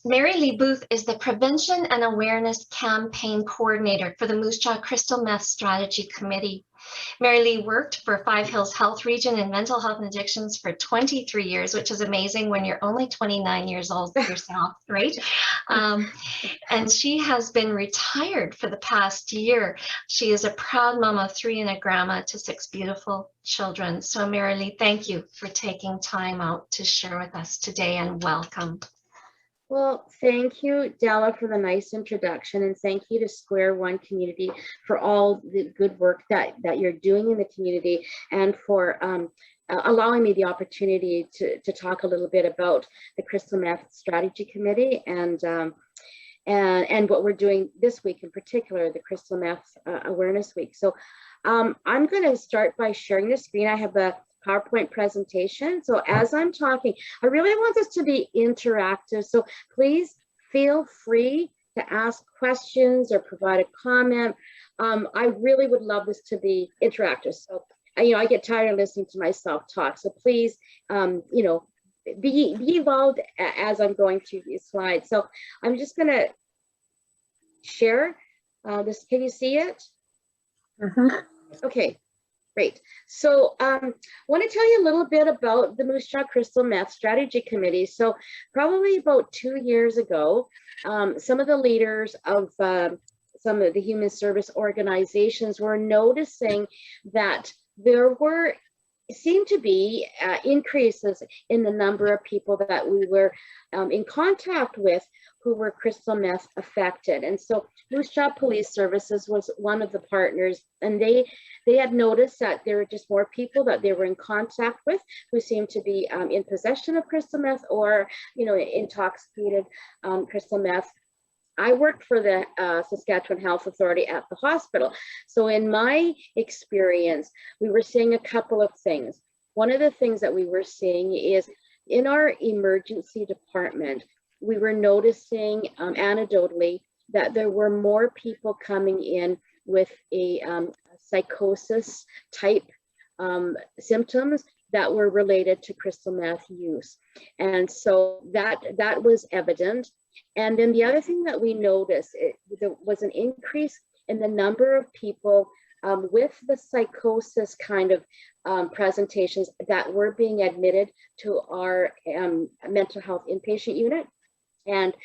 Mary Lee Booth is the Prevention and Awareness Campaign Coordinator for the Moose Jaw Crystal Meth Strategy Committee. Mary Lee worked for Five Hills Health Region in mental health and addictions for 23 years, which is amazing when you're only 29 years old yourself, right? And she has been retired for the past year. She is a proud mama of 3 and a grandma to 6 beautiful children. So Mary Lee, thank you for taking time out to share with us today, and welcome. Well, thank you, Della, for the nice introduction, and thank you to Square One Community for all the good work that you're doing in the community, and for allowing me the opportunity to talk a little bit about the Crystal Meth Strategy Committee and what we're doing this week, in particular, the Crystal Meth Awareness Week. So I'm going to start by sharing the screen. I have a PowerPoint presentation. So as I'm talking, I really want this to be interactive. So please feel free to ask questions or provide a comment. I really would love this to be interactive. So, I get tired of listening to myself talk. So please, be involved as I'm going through these slides. So I'm just going to share this. Can you see it? Okay. Great. So I want to tell you a little bit about the Moose Jaw Crystal Meth Strategy Committee. So probably about 2 years ago, some of the leaders of some of the human service organizations were noticing that there seemed to be increases in the number of people that we were in contact with who were crystal meth affected. And so Moose Jaw Police Services was one of the partners, and they had noticed that there were just more people that they were in contact with who seemed to be in possession of crystal meth or, intoxicated crystal meth. I worked for the Saskatchewan Health Authority at the hospital. So in my experience, we were seeing a couple of things. One of the things that we were seeing is in our emergency department, we were noticing anecdotally that there were more people coming in with a psychosis type symptoms that were related to crystal meth use. And so that was evident. And then the other thing that we noticed, there was an increase in the number of people with the psychosis kind of presentations that were being admitted to our mental health inpatient unit. And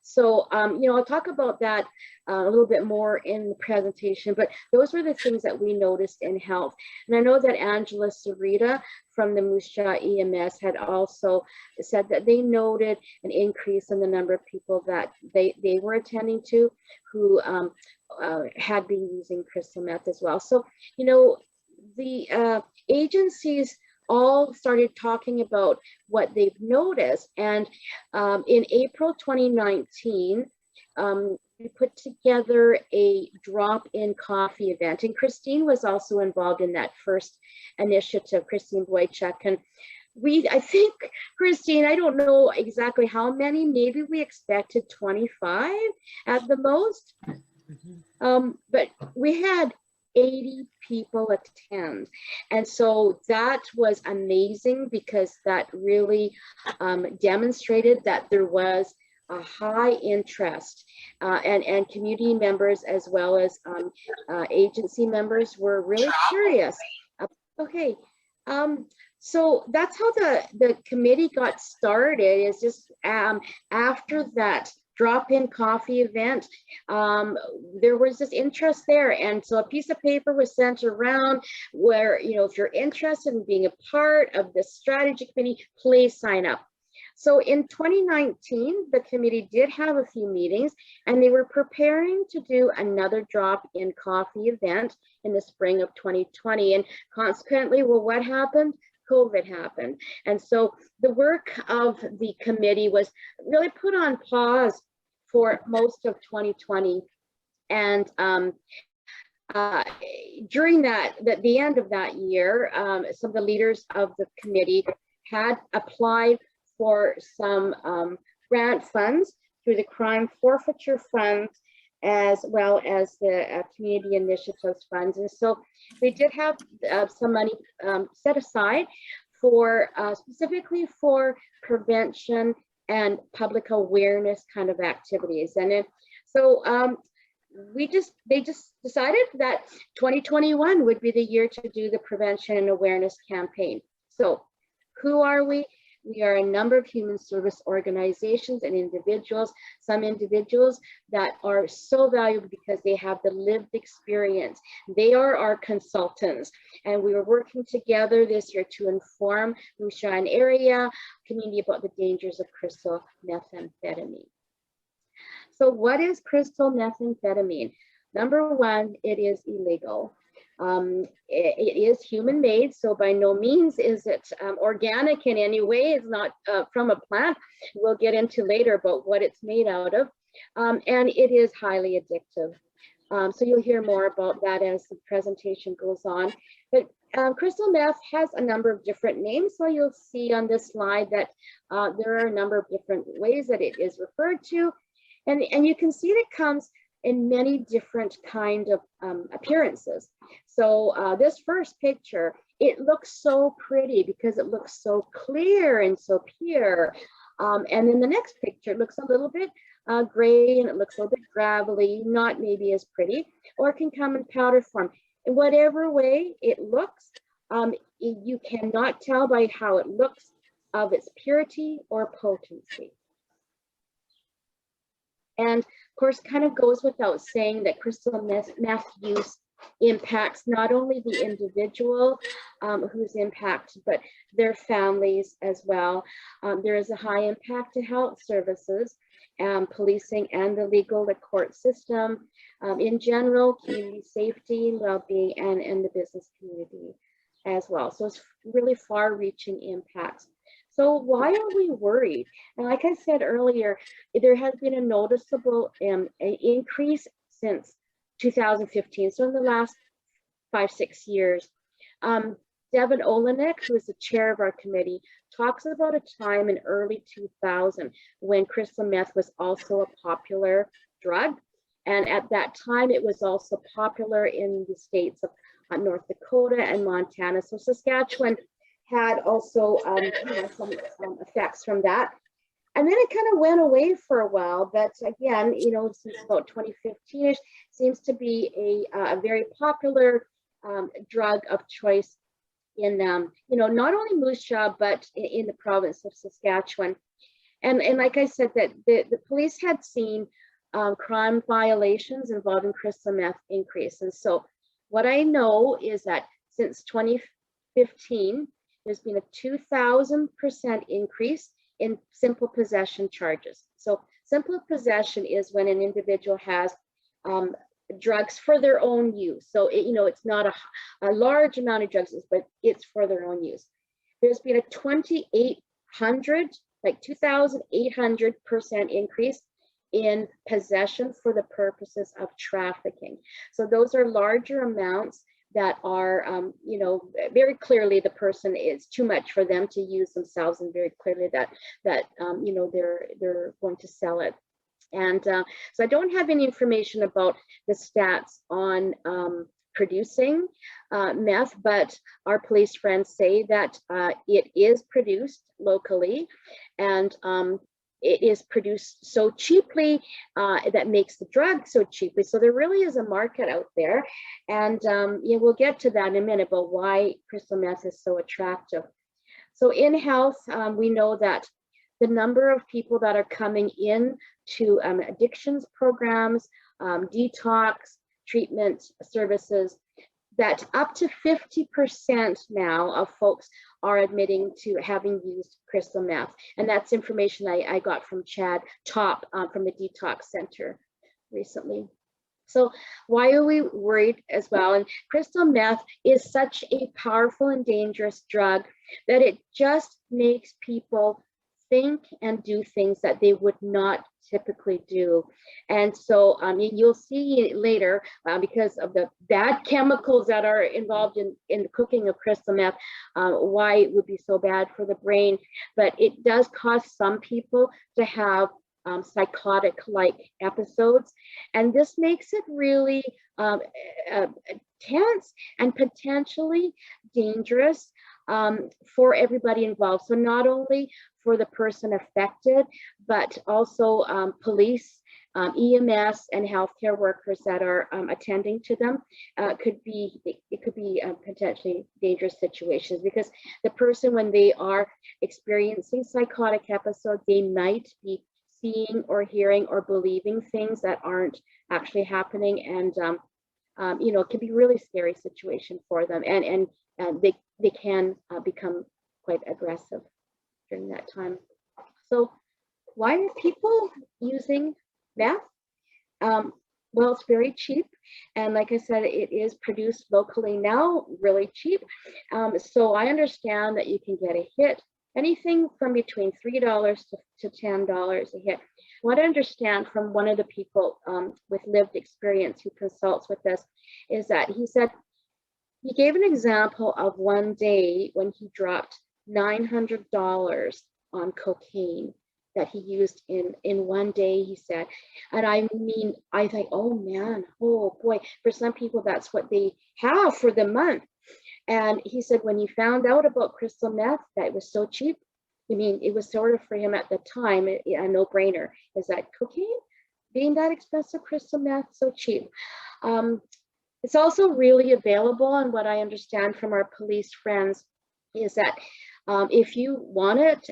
so, I'll talk about that a little bit more in the presentation, but those were the things that we noticed in health. And I know that Angela Sarita from the Moose Jaw EMS had also said that they noted an increase in the number of people that they were attending to who had been using crystal meth as well. So, the agencies all started talking about what they've noticed. And in April 2019, we put together a drop-in coffee event. And Christine was also involved in that first initiative, Christine Boychuk. And I think, Christine, I don't know exactly how many, maybe we expected 25 at the most. But we had 80 people attend. And so that was amazing because that really demonstrated that there was a high interest and community members as well as agency members were really curious. Okay, so that's how the committee got started, is just after that drop-in coffee event, there was this interest there. And so a piece of paper was sent around where, if you're interested in being a part of the strategy committee, please sign up. So in 2019, the committee did have a few meetings, and they were preparing to do another drop-in coffee event in the spring of 2020. And consequently, well, what happened? COVID happened. And so the work of the committee was really put on pause for most of 2020. And during the end of that year, some of the leaders of the committee had applied for some grant funds through the crime forfeiture funds, as well as the community initiatives funds. And so they did have some money set aside for specifically for prevention and public awareness kind of activities. And so they just decided that 2021 would be the year to do the prevention and awareness campaign. So who are we? We are a number of human service organizations and individuals, some individuals that are so valuable because they have the lived experience. They are our consultants, and we are working together this year to inform Moose-Jaw area community about the dangers of crystal methamphetamine. So what is crystal methamphetamine? Number one, it is illegal. It is human made, so by no means is it organic in any way. It's not from a plant. We'll get into later about what it's made out of. And it is highly addictive. So you'll hear more about that as the presentation goes on. But crystal meth has a number of different names. So you'll see on this slide that there are a number of different ways that it is referred to. And you can see that it comes in many different kind of appearances. So this first picture, it looks so pretty because it looks so clear and so pure. And then the next picture, it looks a little bit gray and it looks a little bit gravelly, not maybe as pretty, or it can come in powder form. In whatever way it looks, you cannot tell by how it looks of its purity or potency. And of course, kind of goes without saying that crystal meth use impacts not only the individual who's impacted, but their families as well. There is a high impact to health services, policing, and the legal, the court system, in general, community safety and well-being, and the business community as well. So it's really far-reaching impacts. So why are we worried? And like I said earlier, there has been a noticeable increase since 2015. So in the last 5-6 years, Devin Olenek, who is the chair of our committee, talks about a time in early 2000 when crystal meth was also a popular drug. And at that time, it was also popular in the states of North Dakota and Montana. So Saskatchewan had also some effects from that. And then it kind of went away for a while, but again, since about 2015-ish, seems to be a very popular drug of choice in, not only Moose Jaw, but in the province of Saskatchewan. And like I said, that the police had seen crime violations involving crystal meth increase. And so what I know is that since 2015, there's been a 2,000% increase in simple possession charges. So simple possession is when an individual has drugs for their own use. So it's not a large amount of drugs, but it's for their own use. There's been a 2,800% increase in possession for the purposes of trafficking. So those are larger amounts that are, very clearly the person is too much for them to use themselves, and very clearly that they're going to sell it. And so I don't have any information about the stats on producing meth, but our police friends say that it is produced locally, and it is produced so cheaply that makes the drug so cheaply. So there really is a market out there. And we'll get to that in a minute about why crystal meth is so attractive. So in health, we know that the number of people that are coming in to addictions programs, detox, treatment services, that up to 50% now of folks are admitting to having used crystal meth. And that's information I got from Chad Top from the Detox Center recently. So why are we worried as well? And crystal meth is such a powerful and dangerous drug that it just makes people think and do things that they would not typically do. And so you'll see later, because of the bad chemicals that are involved in the cooking of crystal meth, why it would be so bad for the brain. But it does cause some people to have psychotic-like episodes. And this makes it really tense and potentially dangerous for everybody involved. So not only for the person affected, but also police, EMS, and healthcare workers that are attending to them. It could be potentially dangerous situations, because the person, when they are experiencing psychotic episodes, they might be seeing or hearing or believing things that aren't actually happening, and you know, it can be a really scary situation for them, and they can become quite aggressive during that time. So why are people using meth? Well, it's very cheap, and like I said, it is produced locally now, really cheap. So I understand that you can get a hit anything from between $3 to $10 a hit. What I understand from one of the people with lived experience who consults with us is that he said he gave an example of one day when he dropped $900 on cocaine that he used in one day, he said. And I mean, I think, oh man, oh boy, for some people, that's what they have for the month. And he said when he found out about crystal meth, that it was so cheap, I mean, it was sort of for him at the time a no-brainer. Is that cocaine being that expensive, crystal meth so cheap? It's also really available, and what I understand from our police friends is that if you want it,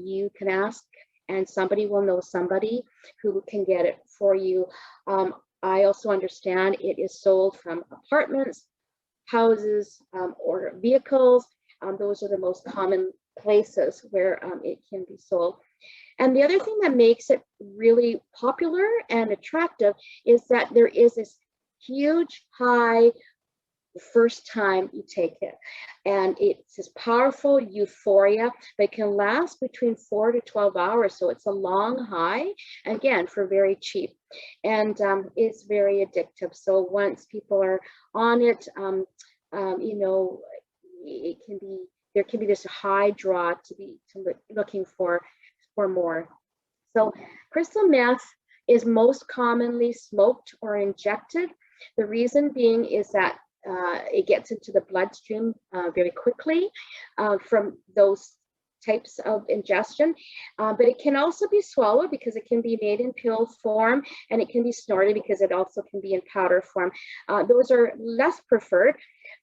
you can ask, and somebody will know somebody who can get it for you. I also understand it is sold from apartments, houses, or vehicles. Those are the most common places where it can be sold. And the other thing that makes it really popular and attractive is that there is this huge high the first time you take it. And it's this powerful euphoria that can last between 4 to 12 hours. So it's a long high, again, for very cheap. And it's very addictive. So once people are on it, you know, it can be, there can be this high draw to looking for more. So crystal meth is most commonly smoked or injected. The reason being is that it gets into the bloodstream very quickly from those types of ingestion, but it can also be swallowed because it can be made in pill form, and it can be snorted because it also can be in powder form. Those are less preferred,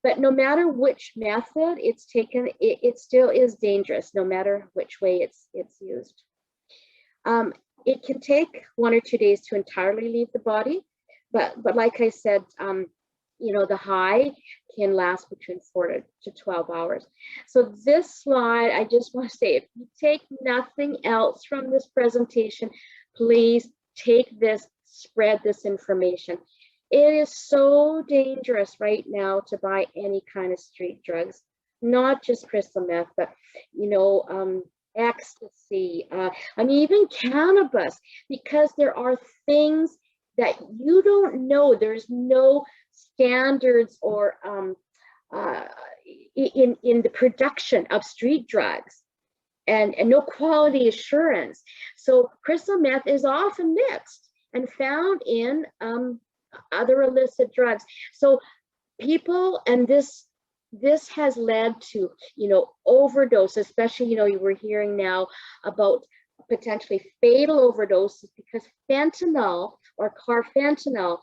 but no matter which method it's taken, it still is dangerous, no matter which way it's used. It can take 1 or 2 days to entirely leave the body, but like I said, you know, the high can last between 4 to 12 hours. So this slide, I just want to say, if you take nothing else from this presentation, please take this, spread this information. It is so dangerous right now to buy any kind of street drugs, not just crystal meth, but, you know, ecstasy, I mean, even cannabis, because there are things that you don't know. There's no standards or in the production of street drugs, and no quality assurance. So crystal meth is often mixed and found in other illicit drugs. So people, and this has led to, you know, overdose, especially, you know, you were hearing now about potentially fatal overdoses because fentanyl or carfentanil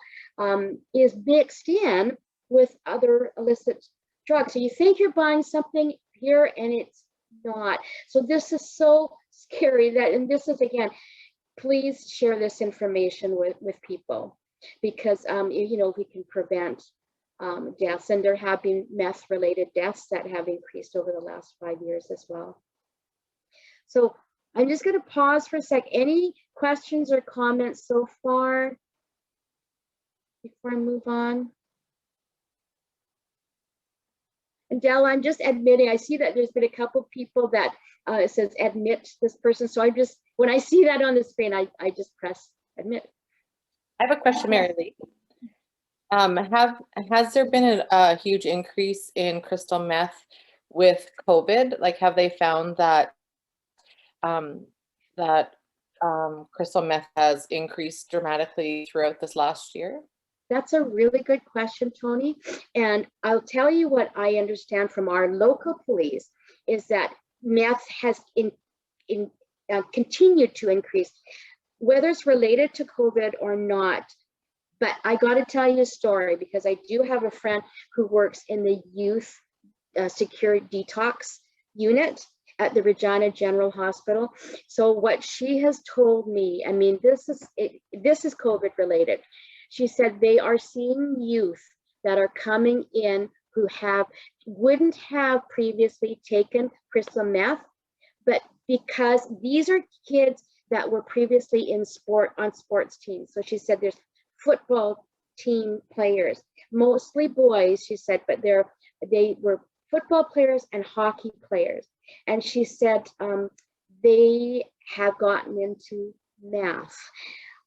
is mixed in with other illicit drugs. So you think you're buying something here and it's not. So this is so scary that, and this is, again, please share this information with people, because you know, we can prevent deaths, and there have been meth related deaths that have increased over the last 5 years as well. So I'm just going to pause for a sec. Any questions or comments so far before I move on? And Dell, I'm just admitting, I see that there's been a couple people that it says admit this person. So I just, when I see that on the screen, I just press admit. I have a question, Mary Lee. Has there been a huge increase in crystal meth with COVID? Like, have they found that crystal meth has increased dramatically throughout this last year? That's a really good question, Tony. And I'll tell you what I understand from our local police is that meth has continued to increase, whether it's related to COVID or not. But I got to tell you a story because I do have a friend who works in the youth secure detox unit at the Regina General Hospital. So what she has told me, I mean, this is COVID related. She said they are seeing youth that are coming in who wouldn't have previously taken crystal meth, but because these are kids that were previously on sports teams. So she said there's football team players, mostly boys, she said, but they were football players and hockey players. And she said they have gotten into meth.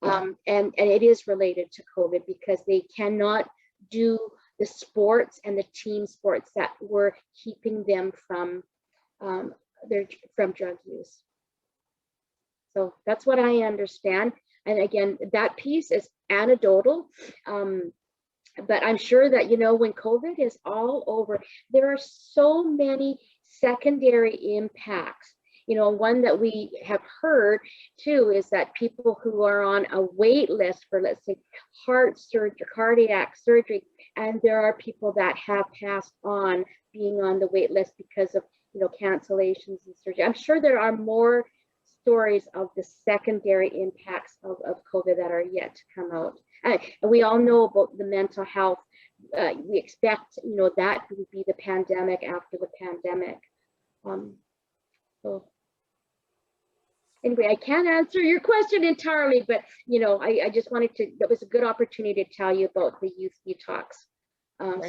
And it is related to COVID because they cannot do the sports and the team sports that were keeping them from drug use. So that's what I understand. And again, that piece is anecdotal, but I'm sure that, you know, when COVID is all over, there are so many secondary impacts. You know, one that we have heard too is that people who are on a wait list for, let's say, heart surgery, cardiac surgery, and there are people that have passed on being on the wait list because of, you know, cancellations and surgery. I'm sure there are more stories of the secondary impacts of COVID that are yet to come out. And we all know about the mental health. We expect, you know, that would be the pandemic after the pandemic. So anyway, I can't answer your question entirely, but, you know, I just wanted to, that was a good opportunity to tell you about the youth detox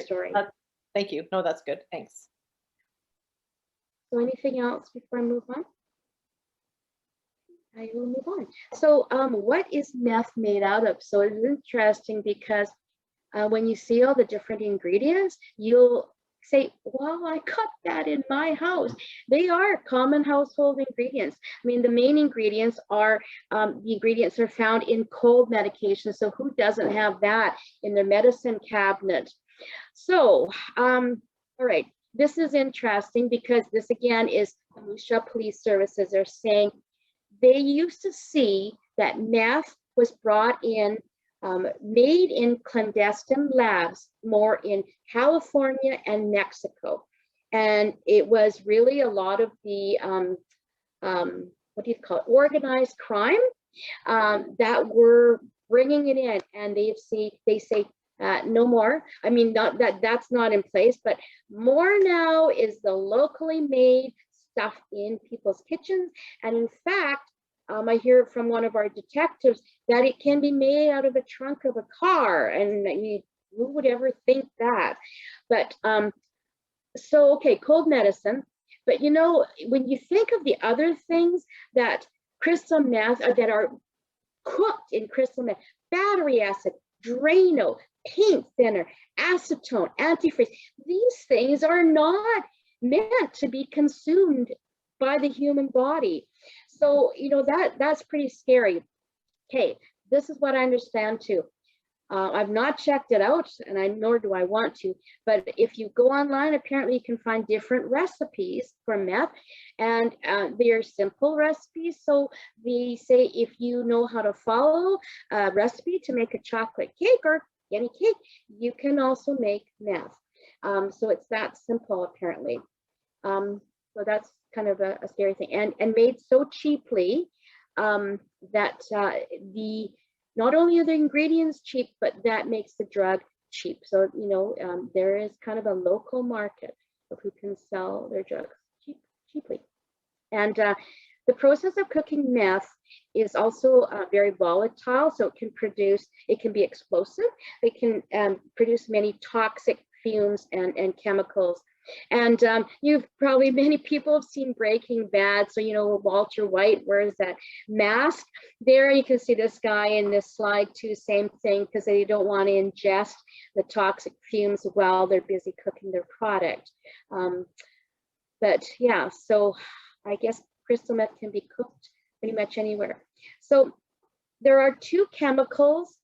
story. Thank you. No, that's good. Thanks. So anything else before I move on? I will move on. So what is meth made out of? So it's interesting because when you see all the different ingredients, you'll say, well, I got that in my house. They are common household ingredients. I mean, the main ingredients are, the ingredients are found in cold medication. So who doesn't have that in their medicine cabinet? So, all right, this is interesting because this again is the Moose Jaw Police Services are saying they used to see that meth was brought in, made in clandestine labs, more in California and Mexico. And it was really a lot of the, what do you call it, organized crime that were bringing it in. And they say, no more. I mean, not that's not in place, but more now is the locally made stuff in people's kitchens. And in fact, I hear from one of our detectives that it can be made out of the trunk of a car, and who would ever think that? But so, okay, cold medicine. But you know, when you think of the other things that crystal meth, that are cooked in crystal meth, battery acid, Drano, paint thinner, acetone, antifreeze, these things are not meant to be consumed by the human body. So, you know, that's pretty scary. Okay, this is what I understand too. I've not checked it out, and nor do I want to, but if you go online, apparently you can find different recipes for meth, and they are simple recipes. So they say if you know how to follow a recipe to make a chocolate cake or any cake, you can also make meth. So it's that simple, apparently. So that's kind of a scary thing, and made so cheaply that not only are the ingredients cheap, but that makes the drug cheap. So, you know, there is kind of a local market of who can sell their drugs cheaply. And the process of cooking meth is also very volatile. So it can be explosive. It can produce many toxic fumes and chemicals. And many people have seen Breaking Bad. So, you know, Walter White wears that mask. There you can see this guy in this slide too, same thing, because they don't want to ingest the toxic fumes while they're busy cooking their product. But yeah, so I guess crystal meth can be cooked pretty much anywhere. So there are two chemicals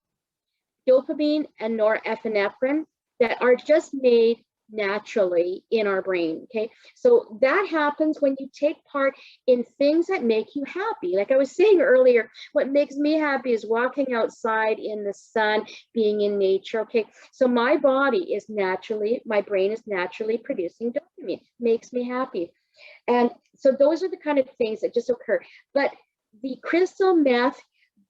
dopamine and norepinephrine that are just made naturally in our brain. Okay, so that happens when you take part in things that make you happy. Like I was saying earlier, what makes me happy is walking outside in the sun, being in nature. Okay, so my brain is naturally producing dopamine, makes me happy. And so those are the kind of things that just occur. But the crystal meth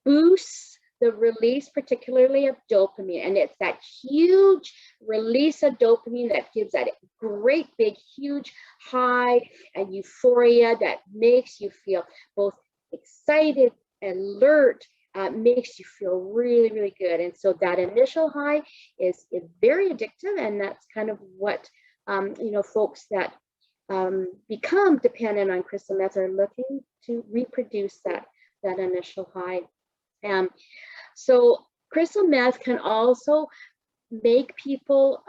boosts the release, particularly of dopamine. And it's that huge release of dopamine that gives that great big, huge high and euphoria that makes you feel both excited, alert, makes you feel really, really good. And so that initial high is very addictive. And that's kind of what, folks that become dependent on crystal meth are looking to reproduce that initial high. So crystal meth can also make people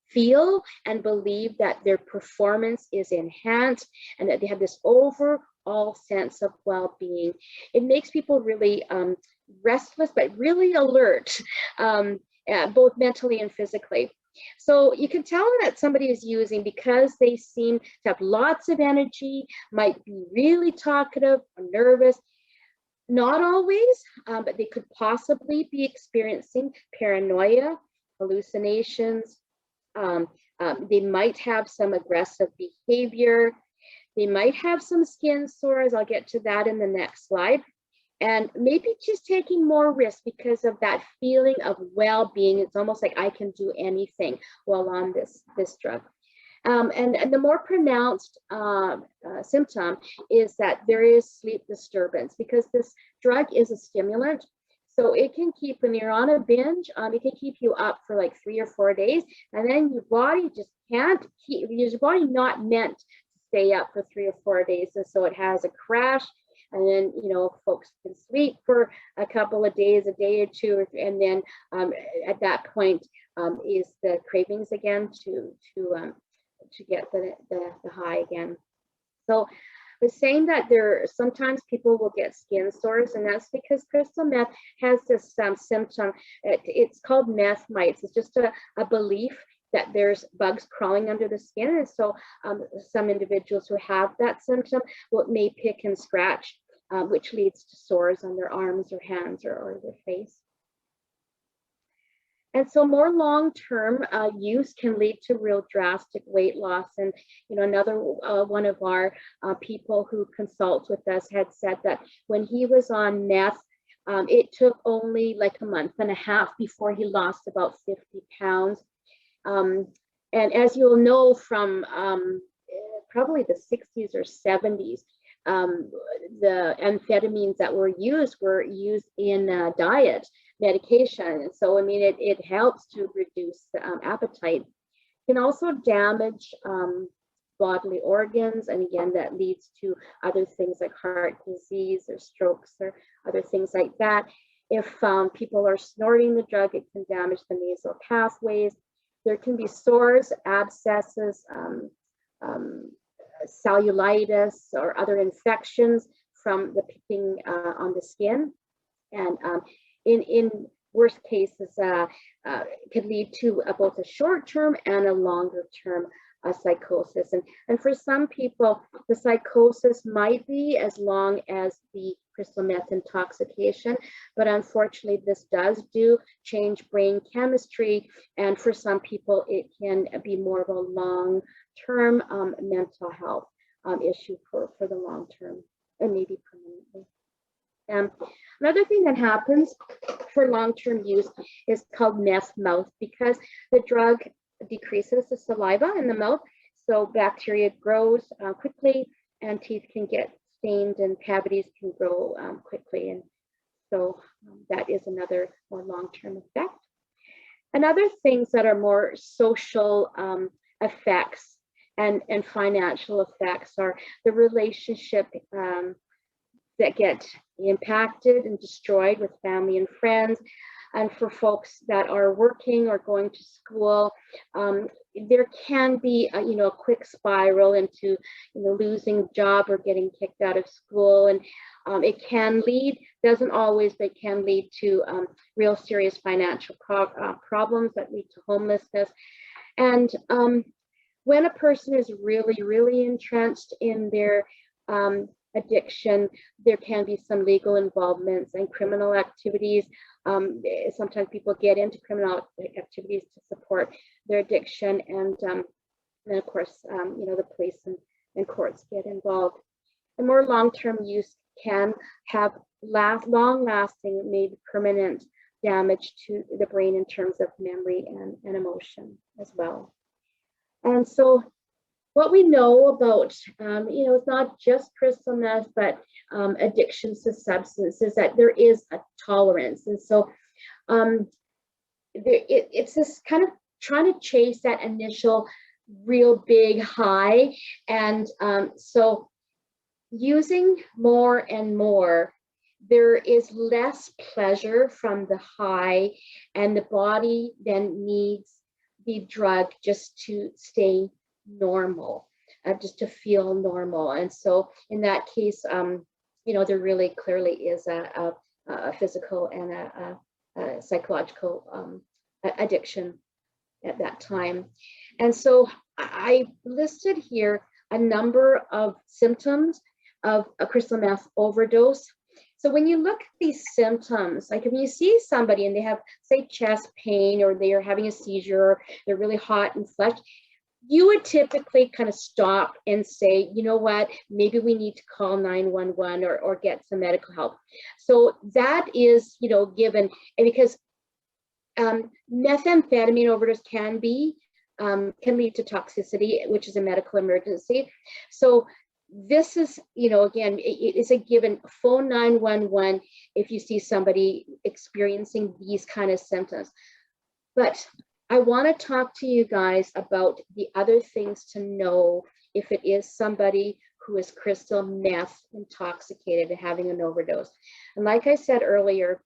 feel and believe that their performance is enhanced and that they have this overall sense of well-being. It makes people really restless, but really alert, both mentally and physically. So you can tell that somebody is using because they seem to have lots of energy, might be really talkative or nervous. Not always, but they could possibly be experiencing paranoia, hallucinations. They might have some aggressive behavior. They might have some skin sores. I'll get to that in the next slide. And maybe just taking more risk because of that feeling of well-being. It's almost like I can do anything while on this drug. And the more pronounced symptom is that there is sleep disturbance because this drug is a stimulant. So it can keep, when you're on a binge, it can keep you up for like 3 or 4 days. And then your body just can't keep, your body not meant to stay up for 3 or 4 days. And so it has a crash. And then, folks can sleep for a couple of days, a day or two. And then at that point is the cravings again to get the high again. So I was saying that sometimes people will get skin sores, and that's because crystal meth has this symptom. It's called meth mites. It's just a belief that there's bugs crawling under the skin. And so some individuals who have that symptom may pick and scratch, which leads to sores on their arms or hands or their face. And so more long-term use can lead to real drastic weight loss. And, another one of our people who consults with us had said that when he was on meth, it took only like a month and a half before he lost about 50 pounds. And as you'll know from probably the 60s or 70s, the amphetamines that were used in diet medication. And so, I mean, it helps to reduce appetite. It can also damage bodily organs. And again, that leads to other things like heart disease or strokes or other things like that. If people are snorting the drug, it can damage the nasal pathways. There can be sores, abscesses, cellulitis, or other infections from the picking on the skin. And in worst cases, could lead to both a short-term and a longer-term psychosis. And for some people, the psychosis might be as long as the crystal meth intoxication, but unfortunately, this does change brain chemistry. And for some people, it can be more of a long-term mental health issue for the long term, and maybe permanently. Another thing that happens for long-term use is called meth mouth, because the drug decreases the saliva in the mouth, so bacteria grows quickly, and teeth can get stained and cavities can grow quickly, and so that is another more long-term effect. And other things that are more social effects and financial effects are the relationship that get impacted and destroyed with family and friends. And for folks that are working or going to school, there can be a quick spiral into losing job or getting kicked out of school. And It can lead, doesn't always, but can lead to real serious financial problems that lead to homelessness. And when a person is really, really entrenched in their addiction, there can be some legal involvements and criminal activities. Sometimes people get into criminal activities to support their addiction, and then of course, the police and courts get involved. And more long-term use can have long-lasting, maybe permanent damage to the brain in terms of memory and emotion as well. And so what we know about, it's not just crystal meth, but addictions to substances, that there is a tolerance. And so it's this kind of trying to chase that initial real big high. And so using more and more, there is less pleasure from the high, and the body then needs the drug just to stay normal, just to feel normal. And so in that case, there really clearly is a physical and a psychological addiction at that time. And so I listed here a number of symptoms of a crystal meth overdose. So when you look at these symptoms, like if you see somebody and they have, say, chest pain, or they are having a seizure, or they're really hot and flushed, you would typically kind of stop and say, you know what, maybe we need to call 911 or get some medical help. So that is, given, and because methamphetamine overdose can lead to toxicity, which is a medical emergency. So this is, again, it is a given. Phone 911 if you see somebody experiencing these kind of symptoms. But I want to talk to you guys about the other things to know if it is somebody who is crystal meth intoxicated and having an overdose. And like I said earlier,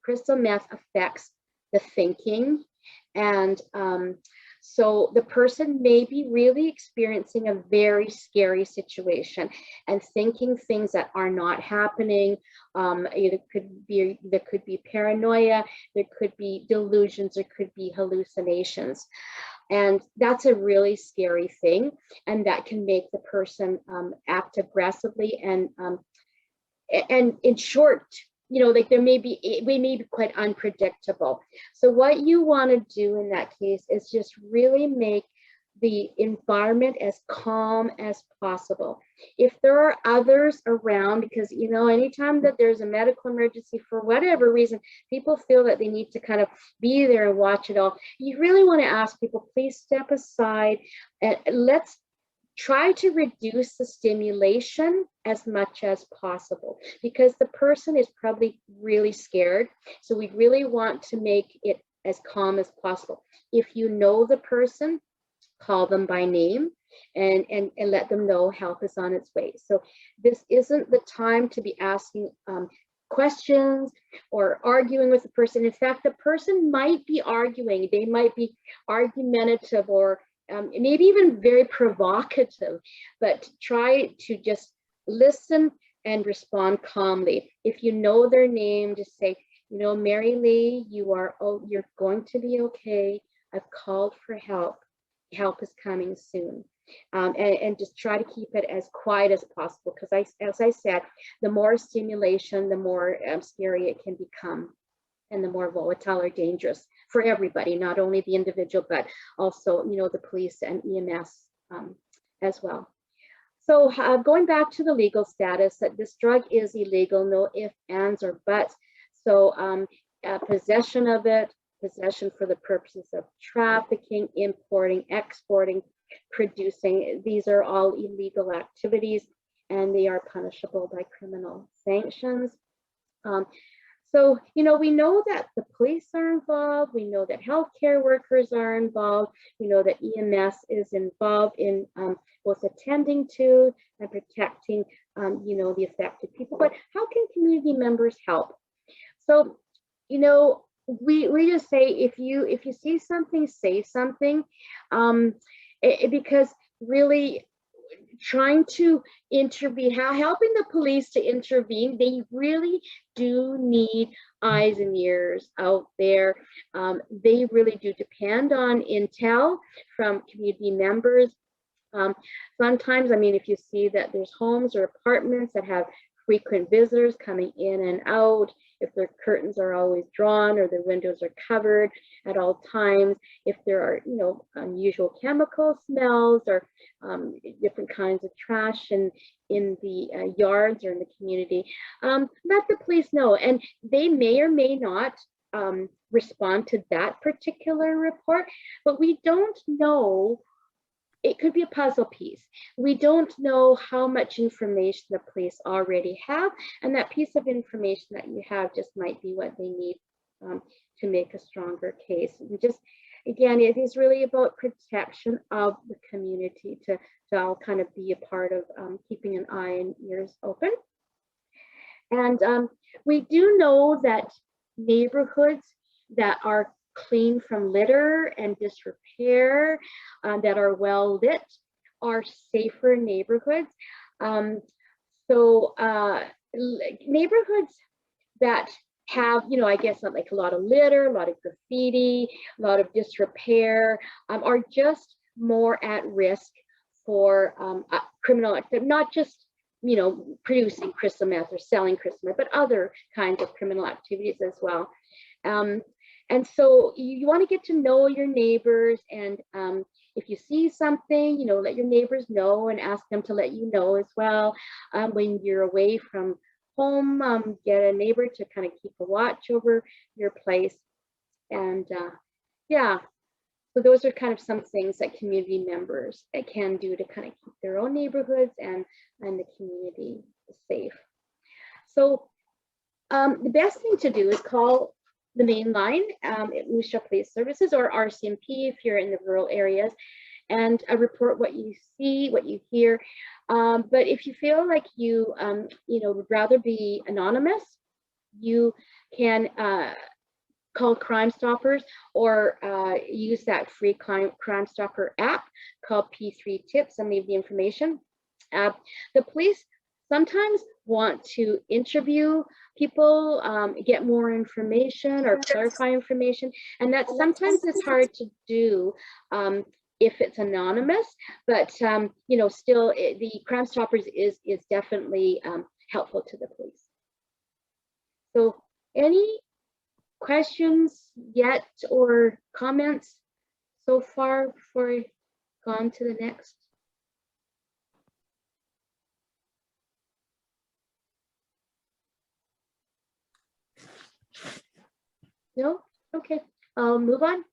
crystal meth affects the thinking, and so the person may be really experiencing a very scary situation and thinking things that are not happening. There could be paranoia, there could be delusions, there could be hallucinations. And that's a really scary thing. And that can make the person act aggressively and in short, we may be quite unpredictable. So what you want to do in that case is just really make the environment as calm as possible. If there are others around, because anytime that there's a medical emergency for whatever reason, people feel that they need to kind of be there and watch it all. You really want to ask people, please step aside and let's try to reduce the stimulation as much as possible, because the person is probably really scared. So we really want to make it as calm as possible. If you know the person, call them by name and let them know help is on its way. So this isn't the time to be asking questions or arguing with the person. In fact, the person might be arguing. They might be argumentative or maybe even very provocative, but try to just listen and respond calmly. If you know their name, just say, Mary Lee, you're going to be okay. I've called for help. Help is coming soon. And just try to keep it as quiet as possible, because as I said, the more stimulation, the more scary it can become, and the more volatile or dangerous for everybody, not only the individual, but also, the police and EMS as well. So going back to the legal status, that this drug is illegal, no ifs, ands, or buts. So possession of it, possession for the purposes of trafficking, importing, exporting, producing, these are all illegal activities, and they are punishable by criminal sanctions. So, we know that the police are involved. We know that healthcare workers are involved. We know that EMS is involved in both attending to and protecting, the affected people. But how can community members help? So, we just say, if you see something, say something, because really trying to intervene, helping the police to intervene. They really do need eyes and ears out there. They really do depend on intel from community members. Sometimes, I mean, if you see that there's homes or apartments that have frequent visitors coming in and out, if their curtains are always drawn or their windows are covered at all times, if there are, you know, unusual chemical smells or different kinds of trash in the yards or in the community, let the police know. And they may or may not respond to that particular report, but we don't know. It could be a puzzle piece. We don't know how much information the police already have, and that piece of information that you have just might be what they need to make a stronger case. And just, again, it is really about protection of the community to all kind of be a part of keeping an eye and ears open. And we do know that neighborhoods that are clean from litter and disrepair, that are well lit, are safer neighborhoods. Neighborhoods that have, you know, I guess like a lot of litter, a lot of graffiti, a lot of disrepair, are just more at risk for criminal activity, not just, you know, producing crystal meth or selling crystal meth, but other kinds of criminal activities as well. And so you want to get to know your neighbors, and if you see something, you know, let your neighbors know and ask them to let you know as well. When you're away from home, get a neighbor to kind of keep a watch over your place. And yeah, so those are kind of some things that community members can do to kind of keep their own neighborhoods and the community safe. So the best thing to do is call the main line at Moose Jaw Police Services, or RCMP if you're in the rural areas, and report what you see, what you hear. But if you feel like you would rather be anonymous, you can call Crime Stoppers, or use that free Crime Stopper app called P3 Tips and leave the information. The police sometimes want to interview people, get more information or clarify information, and that sometimes is hard to do if it's anonymous, but you know, still the Crime Stoppers is definitely helpful to the police. So any questions yet or comments so far before I go on to the next? No? Okay, I'll move on.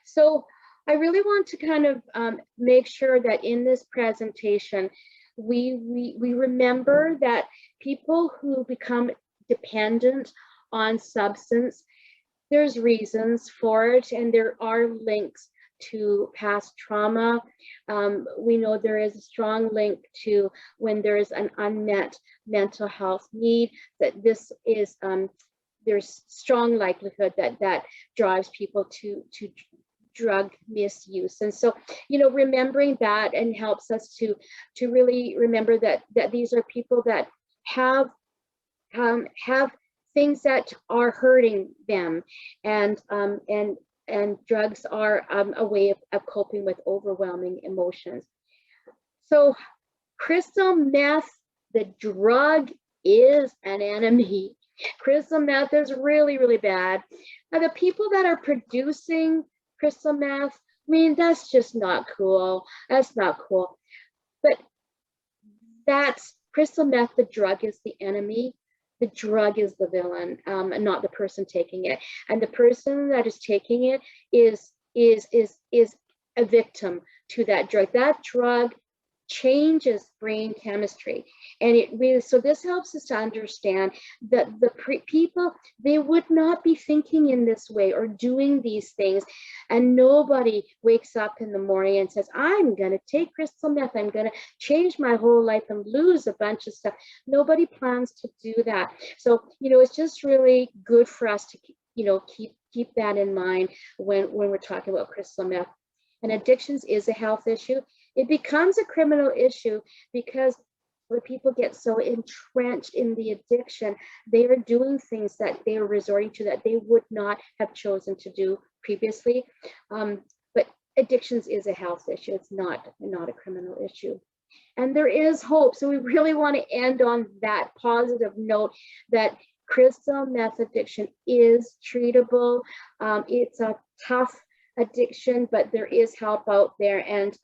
So I really want to kind of make sure that in this presentation, we remember that people who become dependent on substance, there's reasons for it, and there are links to past trauma. We know there is a strong link to when there is an unmet mental health need, that this is there's strong likelihood that that drives people to drug misuse. And so, you know, remembering that and helps us to really remember that these are people that have things that are hurting them, and drugs are a way of coping with overwhelming emotions. So crystal meth, the drug, is an enemy. Crystal meth is really, really bad. Now, the people that are producing crystal meth, I mean, that's just not cool. That's not cool. But that's crystal meth, the drug is the enemy. The drug is the villain, and not the person taking it. And the person that is taking it is a victim to that drug. That drug changes brain chemistry, and it really, so this helps us to understand that the people, they would not be thinking in this way or doing these things, and nobody wakes up in the morning and says, I'm going to take crystal meth, I'm going to change my whole life and lose a bunch of stuff. Nobody plans to do that. So, you know, it's just really good for us to, you know, keep that in mind when we're talking about crystal meth. And addictions is a health issue. It becomes a criminal issue because when people get so entrenched in the addiction, they are doing things that they are resorting to that they would not have chosen to do previously. But addictions is a health issue. It's not a criminal issue. And there is hope. So we really want to end on that positive note that crystal meth addiction is treatable. It's a tough addiction, but there is help out there. And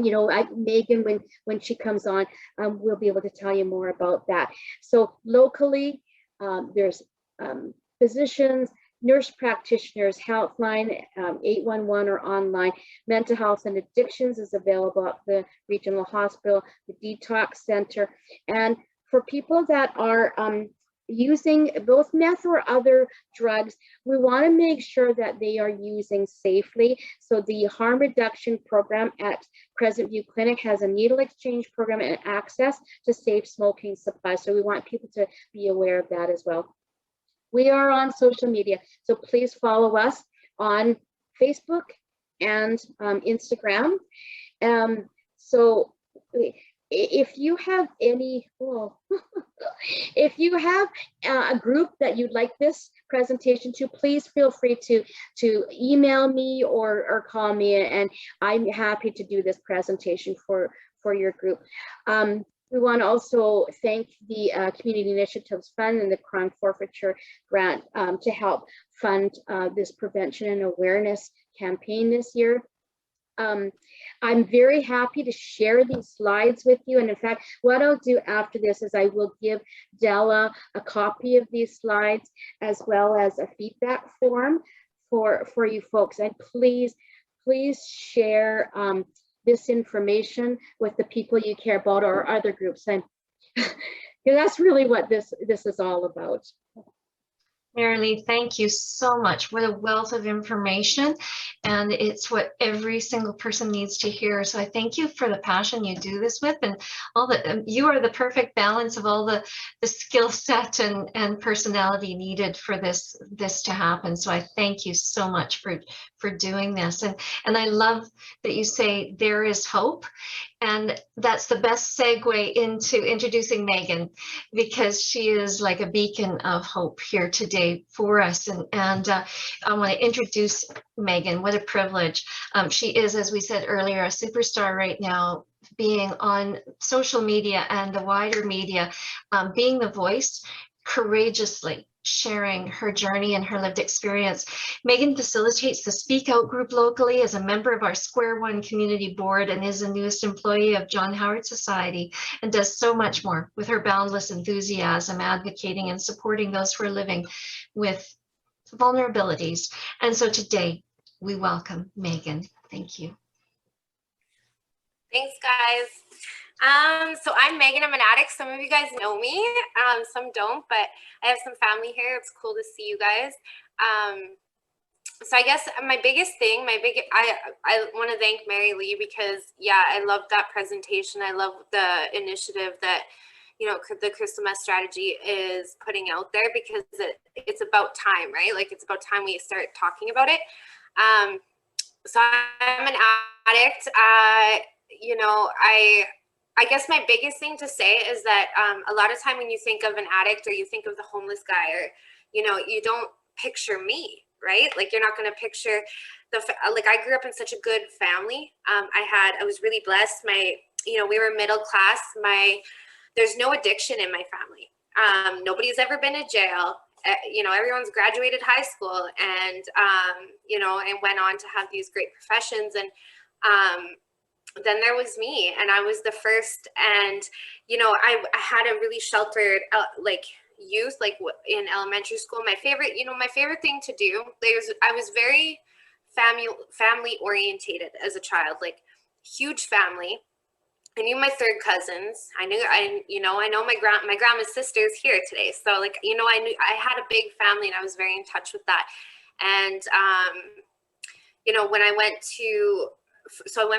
you know, Meagan, when she comes on, we'll be able to tell you more about that. So locally, there's physicians, nurse practitioners, helpline, 811 or online. Mental health and addictions is available at the regional hospital, the detox center. And for people that are using both meth or other drugs, we want to make sure that they are using safely. So the harm reduction program at Crescent View Clinic has a needle exchange program and access to safe smoking supplies. So we want people to be aware of that as well. We are on social media, so please follow us on Facebook and Instagram. So if you have any, if you have a group that you'd like this presentation to, please feel free to email me or call me, and I'm happy to do this presentation for your group. We want to also thank the Community Initiatives Fund and the Crime Forfeiture Grant to help fund this prevention and awareness campaign this year. I'm very happy to share these slides with you. And in fact, what I'll do after this is I will give Della a copy of these slides as well as a feedback form for you folks. And please share this information with the people you care about or other groups. And that's really what this is all about. Marilee, thank you so much. What a wealth of information, and it's what every single person needs to hear. So I thank you for the passion you do this with, and all the you are the perfect balance of all the skill set and personality needed for this to happen. So I thank you so much for doing this, and I love that you say there is hope. And that's the best segue into introducing Meagan, because she is like a beacon of hope here today for us. And I want to introduce Meagan. What a privilege. She is, as we said earlier, a superstar right now, being on social media and the wider media, being the voice, courageously sharing her journey and her lived experience. Meagan facilitates the Speak Out group locally as a member of our Square One community board, and is the newest employee of John Howard Society, and does so much more with her boundless enthusiasm, advocating and supporting those who are living with vulnerabilities. And so today we welcome Meagan. Thank you. Thanks, guys. So I'm Meagan. I'm an addict. Some of you guys know me, some don't, but I have some family here. It's cool to see you guys. So I guess my biggest thing, I want to thank Mary Lee, because yeah, I love that presentation. I love the initiative that, you know, the crystal meth strategy is putting out there, because it's about time, right? Like, it's about time we start talking about it. So I'm an addict. You know, I guess my biggest thing to say is that a lot of time when you think of an addict, or you think of the homeless guy, or, you know, you don't picture me, right? Like, you're not going to picture like, I grew up in such a good family. I was really blessed. You know, we were middle class. There's no addiction in my family. Nobody's ever been to jail. You know, everyone's graduated high school, and, you know, and went on to have these great professions. And, then there was me, and I was the first. And, you know, I had a really sheltered, like, youth, like in elementary school. My favorite thing to do, I was very family orientated as a child, like, huge family. I knew my third cousins. I know my grandma's sister's here today. So, like, you know, I had a big family, and I was very in touch with that. And, you know, when I went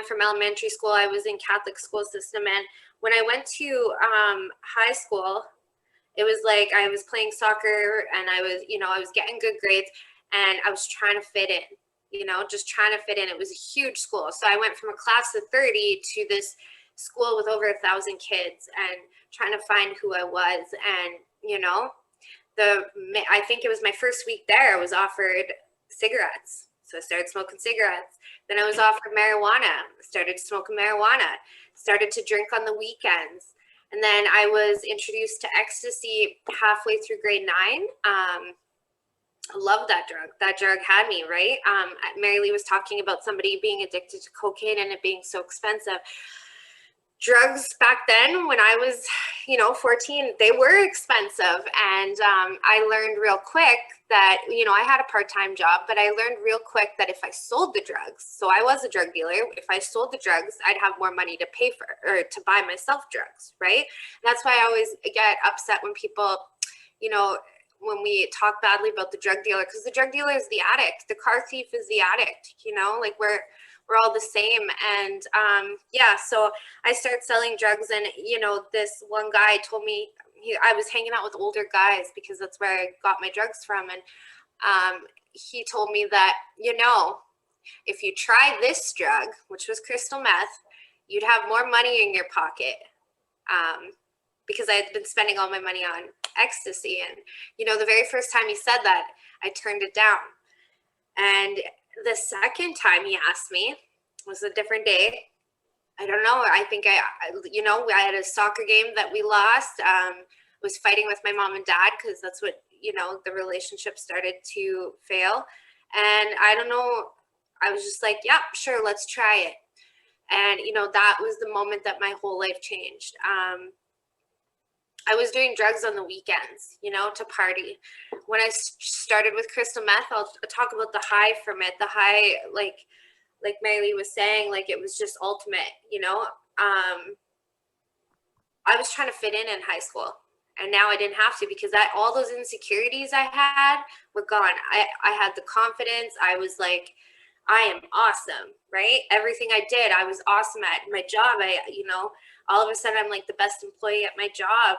from elementary school, I was in Catholic school system. And when I went to high school, it was like I was playing soccer, and I was getting good grades, and I was trying to fit in. you know, just trying to fit in. It was a huge school. So I went from a class of 30 to this school with over 1,000 kids and trying to find who I was. And, you know, I think it was my first week there, I was offered cigarettes. So I started smoking cigarettes. Then I was offered marijuana, started smoking marijuana, started to drink on the weekends. And then I was introduced to ecstasy halfway through grade 9. I love that drug. That drug had me, right? Mary Lee was talking about somebody being addicted to cocaine and it being so expensive. Drugs back then, when I was, you know, 14, they were expensive. And I learned real quick that, you know, I had a part-time job, but I learned real quick that if I sold the drugs, so I was a drug dealer, if I sold the drugs, I'd have more money to pay for, or to buy myself drugs, right? And that's why I always get upset when people, you know, when we talk badly about the drug dealer, because the drug dealer is the addict, the car thief is the addict, you know, like we're all the same. And yeah, so I started selling drugs, and you know, this one guy told me, I was hanging out with older guys because that's where I got my drugs from, and he told me that, you know, if you try this drug, which was crystal meth, you'd have more money in your pocket, because I had been spending all my money on ecstasy. And you know, the very first time he said that, I turned it down. And the second time he asked me was a different day. I don't know. I think you know, I had a soccer game that we lost. Was fighting with my mom and dad because that's what, you know, the relationship started to fail. And I don't know. I was just like, yeah, sure, let's try it. And you know, that was the moment that my whole life changed. I was doing drugs on the weekends, you know, to party. When I started with crystal meth, I'll talk about the high from it. The high, like Mary Lee was saying, like it was just ultimate, you know. I was trying to fit in high school, and now I didn't have to, because all those insecurities I had were gone. I had the confidence. I was like, I am awesome, right? Everything I did, I was awesome at. My job, you know, all of a sudden I'm like the best employee at my job.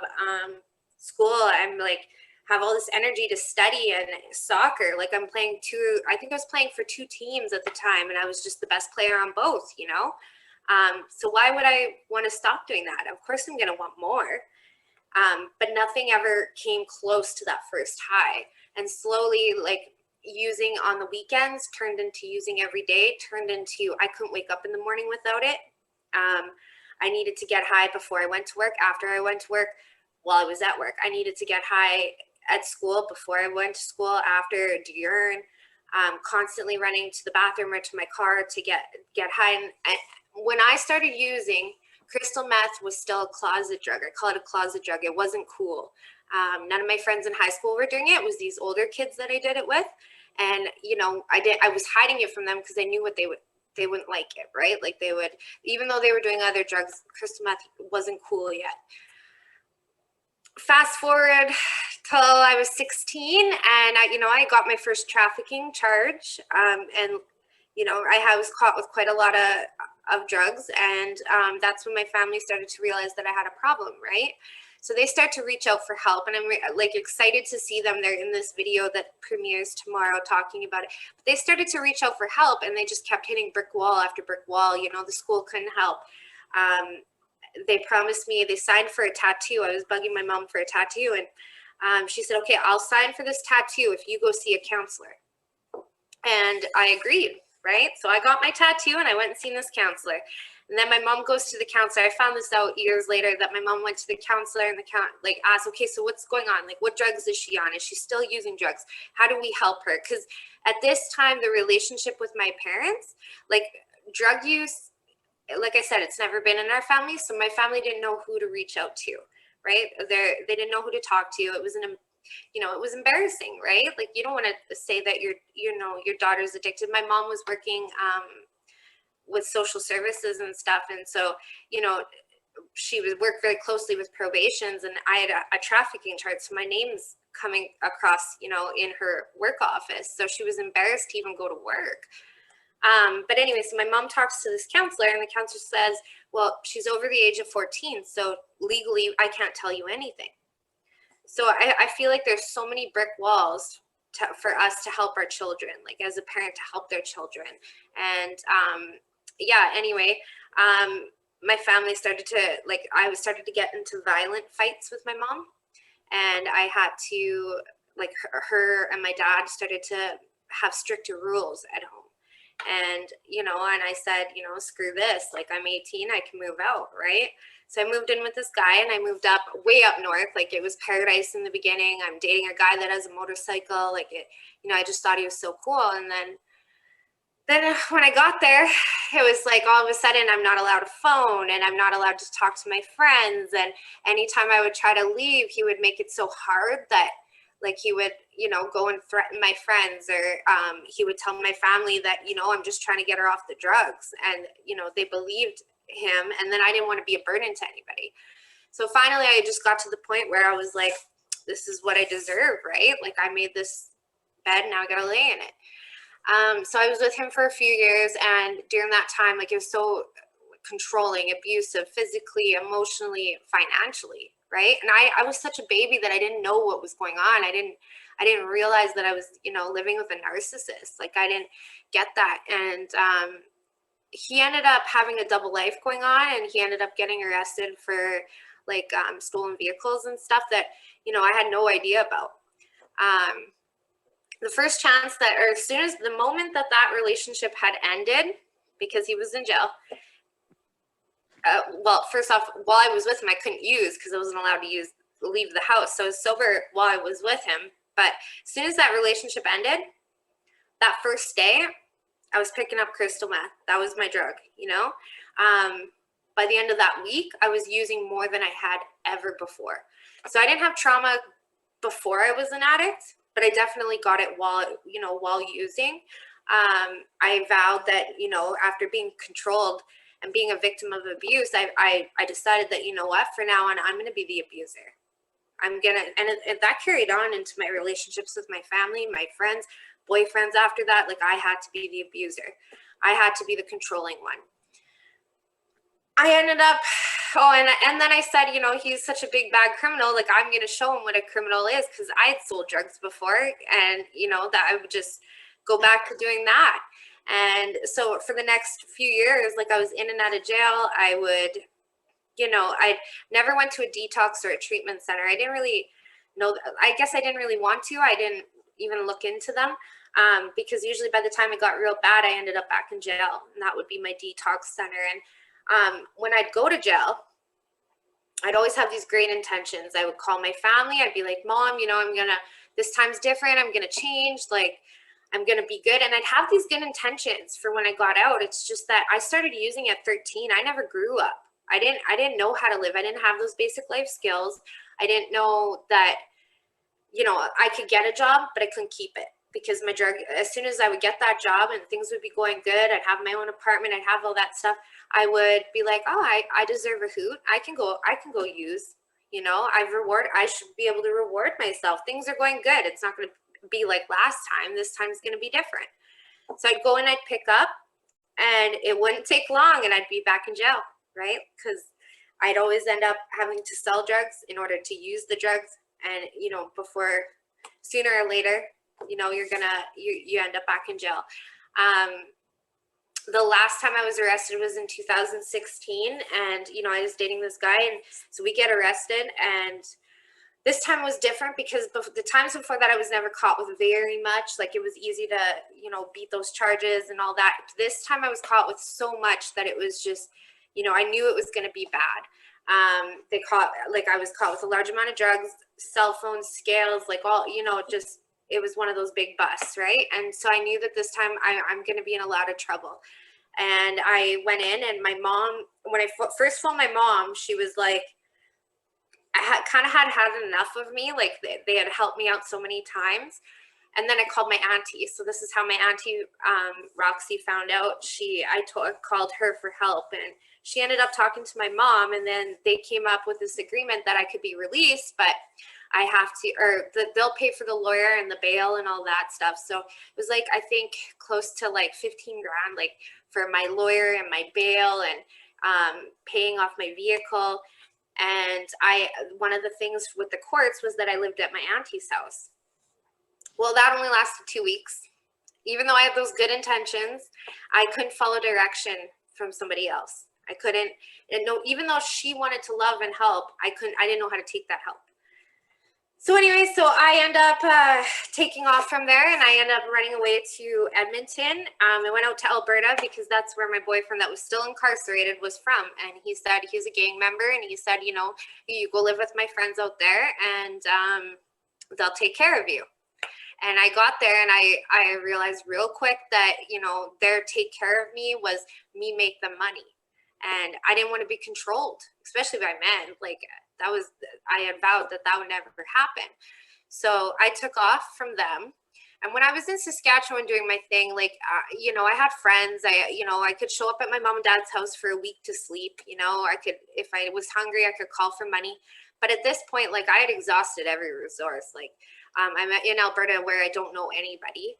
School, I'm like, have all this energy to study, and soccer, like I'm playing I think I was playing for 2 teams at the time, and I was just the best player on both, you know? So why would I want to stop doing that? Of course I'm going to want more. But nothing ever came close to that first high. And slowly, like, using on the weekends turned into using every day, turned into I couldn't wake up in the morning without it. I needed to get high before I went to work, after I went to work, while I was at work. I needed to get high at school, before I went to school, after, during, constantly running to the bathroom or to my car to get high. And when I started using, crystal meth was still a closet drug. I call it a closet drug. It wasn't cool. None of my friends in high school were doing it. It was these older kids that I did it with. And, you know, I was hiding it from them because I knew what they wouldn't like it, right? Like they would, even though they were doing other drugs, crystal meth wasn't cool yet. Fast forward till I was 16, and I got my first trafficking charge. And, you know, I was caught with quite a lot of drugs. And that's when my family started to realize that I had a problem, right? So they start to reach out for help, and I'm like excited to see them. They're in this video that premieres tomorrow talking about it. But they started to reach out for help, and they just kept hitting brick wall after brick wall. You know, the school couldn't help. They promised me, they signed for a tattoo. I was bugging my mom for a tattoo, and she said, okay, I'll sign for this tattoo if you go see a counselor. And I agreed, right? So I got my tattoo and I went and seen this counselor. And then my mom goes to the counselor. I found this out years later that my mom went to the counselor, and the asked, okay, so what's going on? Like, what drugs is she on? Is she still using drugs? How do we help her? Because at this time, the relationship with my parents, like drug use, like I said, it's never been in our family. So my family didn't know who to reach out to, right? They didn't know who to talk to. It was it was embarrassing, right? Like you don't want to say that your daughter's addicted. My mom was working with social services and stuff. And so, you know, she would work very closely with probations, and I had a trafficking charge. So my name's coming across, you know, in her work office. So she was embarrassed to even go to work. But anyway, so my mom talks to this counselor, and the counselor says, well, she's over the age of 14. So legally I can't tell you anything. So I feel like there's so many brick walls for us to help our children, like as a parent to help their children. And yeah, anyway, my family started to, like, I started to get into violent fights with my mom, and I had to, like, her and my dad started to have stricter rules at home. And, you know, and I said, you know, screw this, like, I'm 18, I can move out, right? So I moved in with this guy, and I moved up way up north. Like, it was paradise in the beginning. I'm dating a guy that has a motorcycle. Like, it, you know, I just thought he was so cool. And then when I got there, it was like all of a sudden I'm not allowed a phone, and I'm not allowed to talk to my friends. And anytime I would try to leave, he would make it so hard that, like, he would, you know, go and threaten my friends, or he would tell my family that, you know, I'm just trying to get her off the drugs. And, you know, they believed him, and then I didn't want to be a burden to anybody. So finally I just got to the point where I was like, this is what I deserve, right? Like, I made this bed, now I gotta lay in it. So I was with him for a few years, and during that time, like, it was so controlling, abusive, physically, emotionally, financially, right? And I was such a baby that I didn't know what was going on. I didn't realize that I was, you know, living with a narcissist. Like, I didn't get that. And he ended up having a double life going on, and he ended up getting arrested for, like, stolen vehicles and stuff that, you know, I had no idea about. The first chance that, or as soon as the moment that that relationship had ended, because he was in jail, well, first off, while I was with him, I couldn't use, because I wasn't allowed to leave the house. So I was sober while I was with him. But as soon as that relationship ended, that first day, I was picking up crystal meth. That was my drug, you know? By the end of that week, I was using more than I had ever before. So I didn't have trauma before I was an addict, but I definitely got it while using. I vowed that, you know, after being controlled and being a victim of abuse, I decided that, you know what, for now on, I'm going to be the abuser. And that carried on into my relationships with my family, my friends, boyfriends after that. Like, I had to be the abuser. I had to be the controlling one. I ended up, and then I said, you know, he's such a big bad criminal. Like, I'm going to show him what a criminal is, because I had sold drugs before, and, you know, that I would just go back to doing that. And so for the next few years, like, I was in and out of jail. I would, you know, I never went to a detox or a treatment center. I didn't really know. I guess I didn't really want to. I didn't even look into them, because usually by the time it got real bad, I ended up back in jail, and that would be my detox center. And when I'd go to jail, I'd always have these great intentions. I would call my family. I'd be like, Mom, you know, this time's different. I'm going to change. Like, I'm going to be good. And I'd have these good intentions for when I got out. It's just that I started using at 13. I never grew up. I didn't know how to live. I didn't have those basic life skills. I didn't know that, you know, I could get a job, but I couldn't keep it, because my drug, as soon as I would get that job and things would be going good, I'd have my own apartment, I'd have all that stuff, I would be like, oh, I deserve a hoot. I can go use, you know, I should be able to reward myself. Things are going good. It's not going to be like last time. This time's going to be different. So I'd go and I'd pick up, and it wouldn't take long, and I'd be back in jail, right? Because I'd always end up having to sell drugs in order to use the drugs. And, you know, sooner or later, you know, you end up back in jail. The last time I was arrested was in 2016, and, you know, I was dating this guy, and so we get arrested, and this time was different because the times before that I was never caught with very much. Like, it was easy to, you know, beat those charges and all that. This time I was caught with so much that it was just, you know, I knew it was going to be bad. I was caught with a large amount of drugs, cell phones, scales, like all, you know, just, it was one of those big busts, right? And so I knew that this time I'm going to be in a lot of trouble. And I went in, and my mom, when I first phoned my mom, she was like, I had enough of me. Like, they had helped me out so many times. And then I called my auntie. So this is how my auntie, Roxy, found out. I called her for help, and she ended up talking to my mom, and then they came up with this agreement that I could be released, but I have to, they'll pay for the lawyer and the bail and all that stuff. So it was like, I think close to like 15 grand, like for my lawyer and my bail, and paying off my vehicle. And one of the things with the courts was that I lived at my auntie's house. Well, that only lasted 2 weeks. Even though I had those good intentions, I couldn't follow direction from somebody else. I couldn't, and no, even though she wanted to love and help, I didn't know how to take that help. So anyway, so I end up taking off from there, and I end up running away to Edmonton. I went out to Alberta because that's where my boyfriend that was still incarcerated was from. And he said he's a gang member, and he said, you know, you go live with my friends out there, and they'll take care of you. And I got there, and I realized real quick that, you know, their take care of me was me make them money. And I didn't want to be controlled, especially by men. Like, that was, I had vowed that that would never happen. So I took off from them. And when I was in Saskatchewan doing my thing, like, you know, I had friends. I could show up at my mom and dad's house for a week to sleep. You know, I could, if I was hungry, I could call for money. But at this point, like, I had exhausted every resource. Like, I'm in Alberta where I don't know anybody.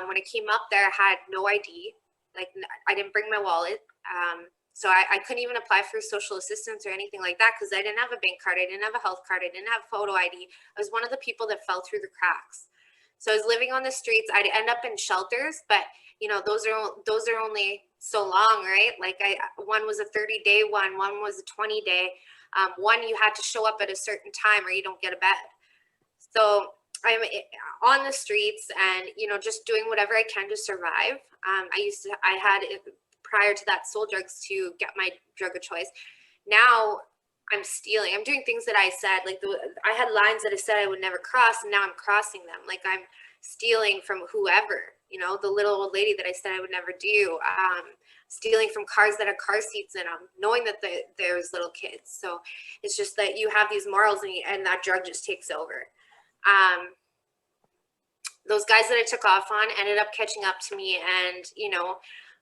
When I came up there, I had no ID. Like, I didn't bring my wallet. So I couldn't even apply for social assistance or anything like that because I didn't have a bank card. I didn't have a health card. I didn't have photo ID. I was one of the people that fell through the cracks. So I was living on the streets. I'd end up in shelters, but you know, those are only so long, right? Like, one was a 30-day one was a 20-day. One, you had to show up at a certain time or you don't get a bed. So I'm on the streets and, you know, just doing whatever I can to survive. I had prior to that sold drugs to get my drug of choice. Now I'm stealing. I'm doing things that I said, like I had lines that I said I would never cross, and now I'm crossing them. Like, I'm stealing from whoever, you know, the little old lady that I said I would never do. Stealing from cars that have car seats in them, knowing that there's little kids. So it's just that you have these morals, and that drug just takes over. Those guys that I took off on ended up catching up to me, and, you know,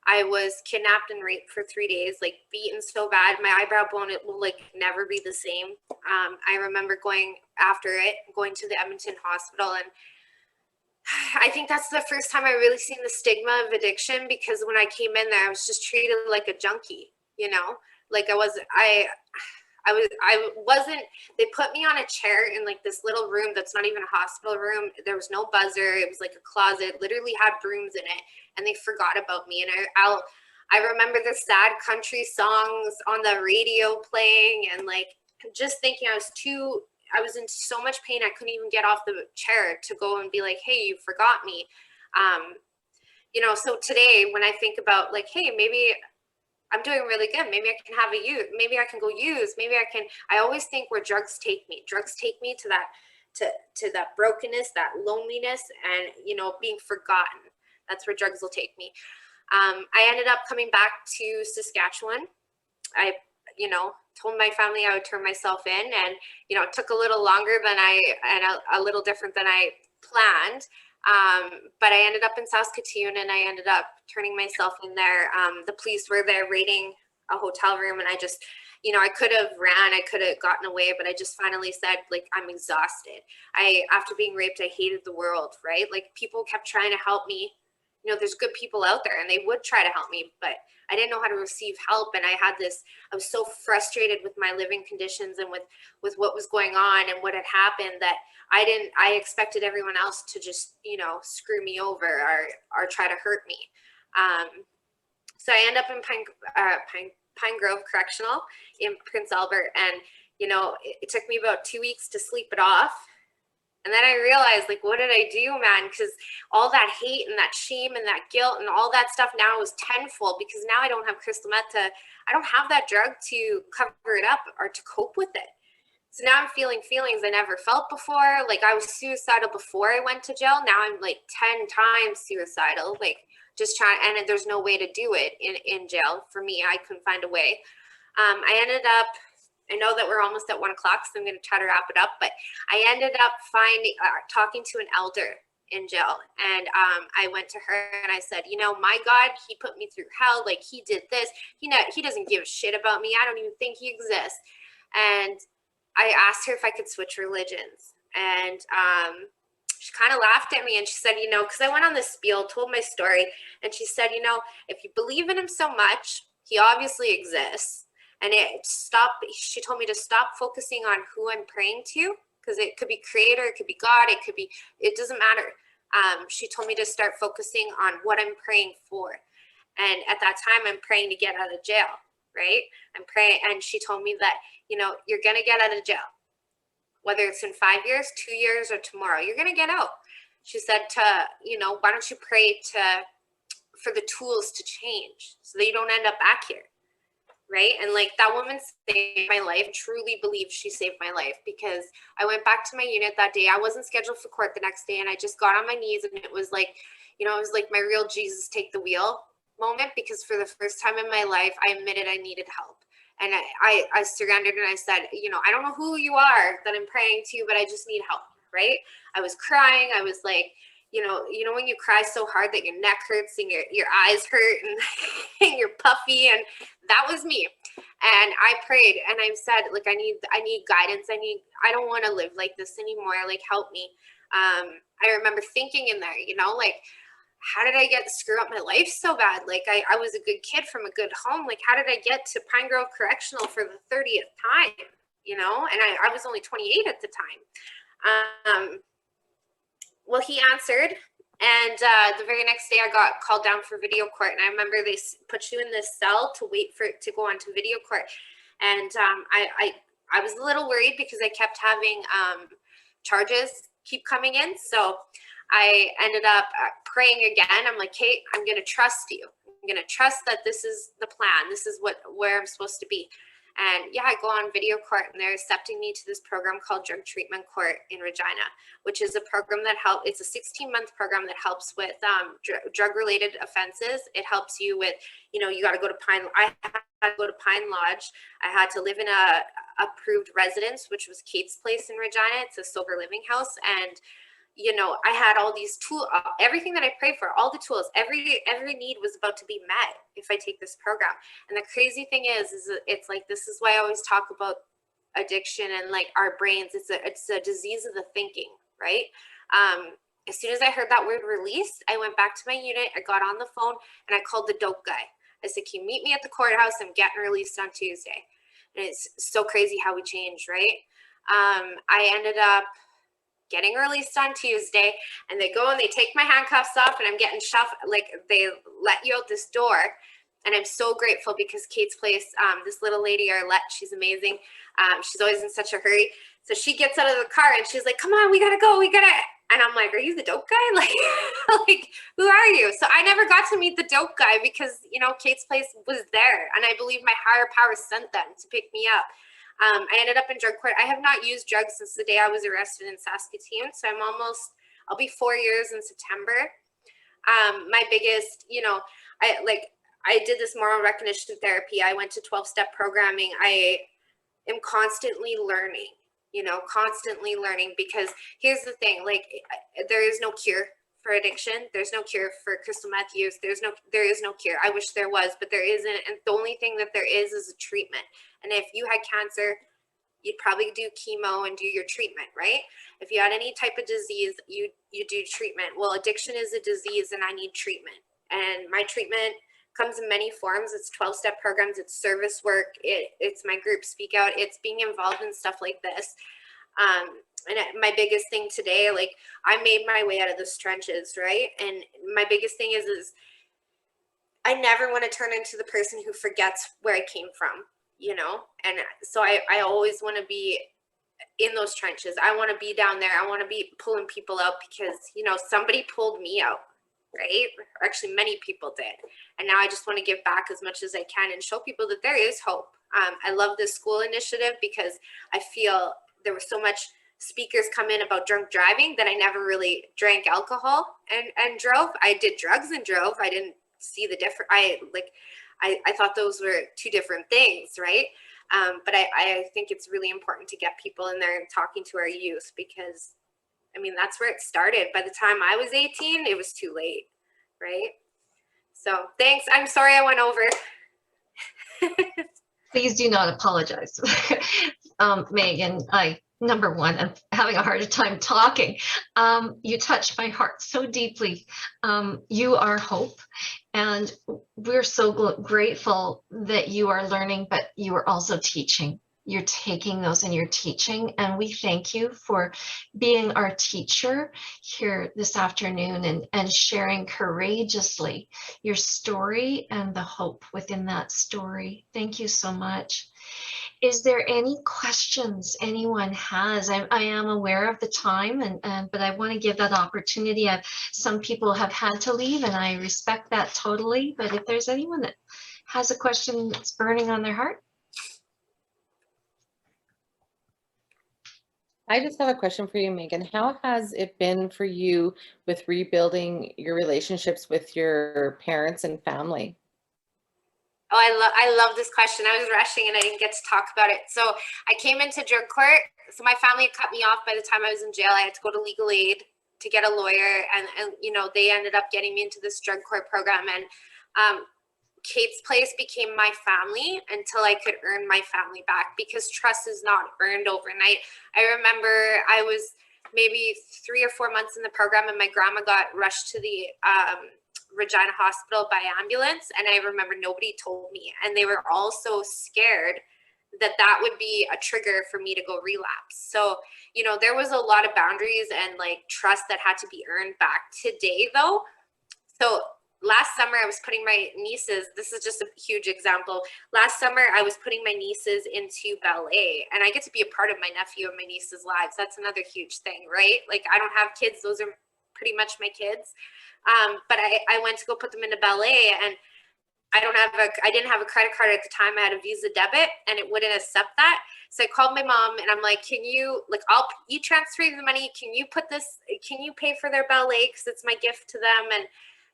I was kidnapped and raped for 3 days, like, beaten so bad. My eyebrow bone, it will, like, never be the same. I remember going to the Edmonton hospital, and I think that's the first time I really seen the stigma of addiction, because when I came in there, I was just treated like a junkie, you know? Like, I wasn't, they put me on a chair in, like, this little room that's not even a hospital room. There was no buzzer. It was like a closet, literally had brooms in it, and they forgot about me. And I remember the sad country songs on the radio playing, and, like, just thinking I was in so much pain. I couldn't even get off the chair to go and be like, hey, you forgot me. You know, so today when I think about, like, hey, maybe I'm doing really good. Maybe I can have a use. Maybe I can go use. I always think where drugs take me. Drugs take me to that brokenness, that loneliness, and, you know, being forgotten. That's where drugs will take me. I ended up coming back to Saskatchewan. I, you know, told my family I would turn myself in, and, you know, it took a little longer than a little different than I planned. But I ended up in Saskatoon, and I ended up turning myself in there. The police were there raiding a hotel room, and I just, you know, I could have ran, I could have gotten away, but I just finally said, like, I'm exhausted. After being raped, I hated the world, right? Like, people kept trying to help me. You know, there's good people out there, and they would try to help me, but I didn't know how to receive help. And I was so frustrated with my living conditions and with what was going on and what had happened, that I expected everyone else to just, you know, screw me over or try to hurt me. So I end up in Pine Grove Correctional in Prince Albert. And, you know, it took me about 2 weeks to sleep it off. And then I realized, like, what did I do, man? Because all that hate and that shame and that guilt and all that stuff now is tenfold, because now I don't have crystal meth I don't have that drug to cover it up or to cope with it. So now I'm feeling feelings I never felt before. Like, I was suicidal before I went to jail. Now I'm like 10 times suicidal, like, just trying, and there's no way to do it in jail. For me, I couldn't find a way. I ended up, I know that we're almost at 1 o'clock, so I'm going to try to wrap it up, but I ended up talking to an elder in jail. And I went to her and I said, you know, my God, he put me through hell. Like, he did this. He doesn't give a shit about me. I don't even think he exists. And I asked her if I could switch religions. And she kind of laughed at me, and she said, you know, because I went on this spiel, told my story, and she said, you know, if you believe in him so much, he obviously exists. And she told me to stop focusing on who I'm praying to, because it could be creator, it could be God, it doesn't matter. she told me to start focusing on what I'm praying for. And at that time, I'm praying to get out of jail, right? I'm praying, and she told me that, you know, you're going to get out of jail. Whether it's in 5 years, 2 years, or tomorrow, you're going to get out. She said to, you know, why don't you pray for the tools to change so that you don't end up back here, right? And like, that woman saved my life. Truly believe she saved my life, because I went back to my unit that day. I wasn't scheduled for court the next day, and I just got on my knees, and it was like, you know, it was like my real Jesus take the wheel moment, because for the first time in my life, I admitted I needed help. And I surrendered, and I said, you know, I don't know who you are that I'm praying to, but I just need help, right? I was crying. I was like, you know, when you cry so hard that your neck hurts and your eyes hurt and, and you're puffy, and that was me. And I prayed, and I said, like, I need guidance. I don't want to live like this anymore. Like, help me. I remember thinking in there, you know, like, how did I screw up my life so bad? Like, I was a good kid from a good home. Like, how did I get to Pine Grove Correctional for the 30th time, you know? And I was only 28 at the time. Well, he answered. And the very next day I got called down for video court. And I remember they put you in this cell to wait for it to go on to video court. And I was a little worried because I kept having charges keep coming in. So I ended up praying again. I'm like, Kate, I'm going to trust you. I'm going to trust that this is the plan. This is where I'm supposed to be. And yeah, I go on video court, and they're accepting me to this program called Drug Treatment Court in Regina, which is a program that it's a 16-month program that helps with drug-related offenses. It helps you with, you know, you got to go to I had to go to Pine Lodge. I had to live in a approved residence, which was Kate's Place in Regina. It's a sober living house. And you know, I had all these tools, everything that I prayed for, all the tools, every need was about to be met if I take this program. And the crazy thing is it's like, this is why I always talk about addiction and like our brains. It's a disease of the thinking, right? As soon as I heard that word release, I went back to my unit. I got on the phone and I called the dope guy. I said, can you meet me at the courthouse? I'm getting released on Tuesday. And it's so crazy how we change, right? I ended up getting released on Tuesday, and they go and they take my handcuffs off, and I'm getting shoved, like they let you out this door. And I'm so grateful because Kate's Place, this little lady, Arlette, she's amazing. She's always in such a hurry. So she gets out of the car and she's like, come on, we gotta go, and I'm like, are you the dope guy? Like, like, who are you? So I never got to meet the dope guy because, you know, Kate's Place was there, and I believe my higher power sent them to pick me up. I ended up in drug court. I have not used drugs since the day I was arrested in Saskatoon. So I'll be 4 years in September. My biggest, you know, I did this moral recognition therapy. I went to 12-step programming. I am constantly learning, you know, because here's the thing, like, there is no cure for addiction. There's no cure for crystal meth use. There is no cure. I wish there was, but there isn't. And the only thing that there is a treatment. And if you had cancer, you'd probably do chemo and do your treatment, right? If you had any type of disease, you do treatment. Well, addiction is a disease, and I need treatment. And my treatment comes in many forms. It's 12-step programs. It's service work. It's my group Speak Out. It's being involved in stuff like this. And my biggest thing today, like, I made my way out of the trenches, right? And my biggest thing is I never want to turn into the person who forgets where I came from, you know? And so I always want to be in those trenches. I want to be down there. I want to be pulling people out because, you know, somebody pulled me out, right? Or actually, many people did. And now I just want to give back as much as I can and show people that there is hope. I love this school initiative because I feel there was so much speakers come in about drunk driving that I never really drank alcohol and drove. I did drugs and drove. I didn't see the difference. I thought those were two different things, right? But I think it's really important to get people in there and talking to our youth because, I mean, that's where it started. By the time I was 18, it was too late, right? So thanks. I'm sorry I went over. Please do not apologize. Meagan, number one, I'm having a hard time talking. You touched my heart so deeply. You are hope. And we're so grateful that you are learning, but you are also teaching. you're taking those and you're teaching. And we thank you for being our teacher here this afternoon and sharing courageously your story and the hope within that story. Thank you so much. Is there any questions anyone has? I am aware of the time, but I want to give that opportunity. Some people have had to leave, and I respect that totally. But if there's anyone that has a question that's burning on their heart. I just have a question for you, Meagan. How has it been for you with rebuilding your relationships with your parents and family? Oh, I love this question. I was rushing and I didn't get to talk about it. So I came into drug court. So my family had cut me off by the time I was in jail. I had to go to legal aid to get a lawyer, and you know, they ended up getting me into this drug court program. And Kate's Place became my family until I could earn my family back, because trust is not earned overnight. I remember I was maybe 3 or 4 months in the program, and my grandma got rushed to the Regina Hospital by ambulance, and I remember nobody told me, and they were all so scared that that would be a trigger for me to go relapse. So, you know, there was a lot of boundaries and like trust that had to be earned back. Today though, so last summer I was putting my nieces, this is just a huge example. Last summer I was putting my nieces into ballet, and I get to be a part of my nephew and my niece's lives. That's another huge thing, right? Like, I don't have kids, those are pretty much my kids. But I went to go put them into ballet, and I didn't have a credit card at the time. I had a Visa debit, and it wouldn't accept that. So I called my mom, and I'm like, can you, like, you transfer the money. Can you pay for their ballet? Cause it's my gift to them. And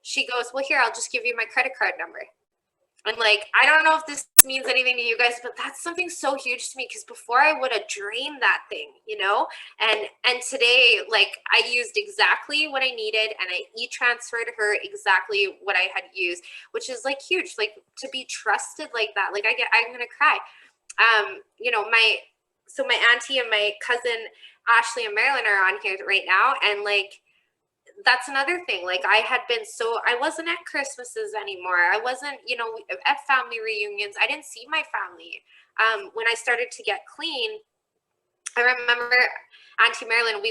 she goes, well, here, I'll just give you my credit card number. And like, I don't know if this means anything to you guys, but that's something so huge to me, because before I would have drained that thing, you know? And today, like, I used exactly what I needed, and I e-transferred her exactly what I had used, which is like huge, like, to be trusted like that. Like, I'm gonna cry. You know, my auntie and my cousin Ashley and Marilyn are on here right now, and like, that's another thing. Like, I wasn't at Christmases anymore. I wasn't, you know, at family reunions. I didn't see my family. When I started to get clean, I remember Auntie Marilyn,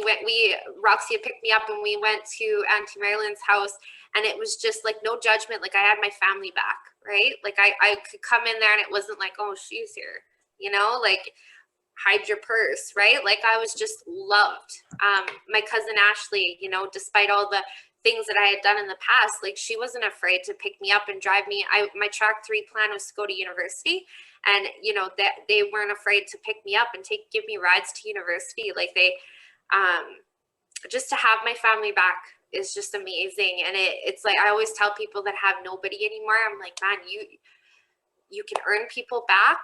Roxy had picked me up, and we went to Auntie Marilyn's house, and it was just like no judgment. Like, I had my family back, right? Like, I could come in there, and it wasn't like, oh, she's here, you know, like, hide your purse, right? Like, I was just loved. My cousin Ashley, you know, despite all the things that I had done in the past, like, she wasn't afraid to pick me up and drive me. My track 3 plan was to go to university, and you know, that they weren't afraid to pick me up and give me rides to university. Like, they just to have my family back is just amazing. And it's like, I always tell people that have nobody anymore, I'm like, man, you can earn people back.